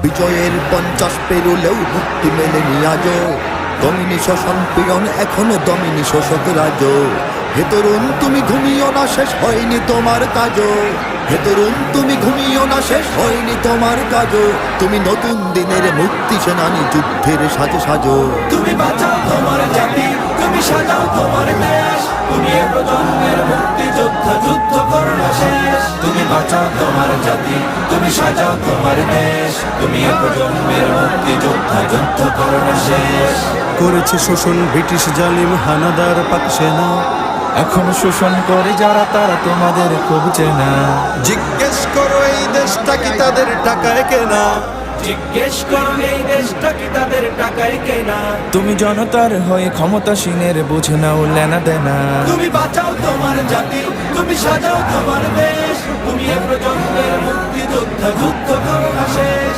বিজয়ের 50 পেরুলেও মুক্তি মেলেনি আজও। দমিনী শোষণ পীড়ন এখনো দমিনী শোষক রাজ। হে তরুণ তুমি ঘুমিও না, শেষ হয়নি তোমার কাজও। হে তরুণ তুমি ঘুমিও না, শেষ হয়নি তোমার কাজও। তুমি নতুন দিনের মুক্তি সেনানী, যুদ্ধের সাজে সাজো। তুমি বাঁচাও তোমার জাতি, তুমি সাজাও তোমার দেশ। তুমি এ প্রজন্মের মুক্তি যোদ্ধা, যুদ্ধ করো না শেষ। তুমি বাঁচাও তোমার জাতি, তুমি সাজাও তোমার দেশ। তুমি এ প্রজন্মের মুক্তি যোদ্ধা, যুদ্ধ করো না শেষ। করেছে শোষণ ব্রিটিশ জালিম হানাদার পাক সেনা। এখন শোষণ করে যারা, তারা তোমাদের খুব চেনা। জিজ্ঞেস করো এই দেশটা কি তাদের টাকায় কেনা। জিজ্ঞেস করো এই দেশটা কি তাদের টাকায় কেনা। তুমি জনতার হয়ে ক্ষমতাসীনের বুঝে নাও লেনা দেনা। তুমি বাঁচাও তোমার জাতি, তুমি সাজাও তোমার দেশ। তুমি এ প্রজন্মের মুক্তি যোদ্ধা, যুদ্ধ করো না শেষ।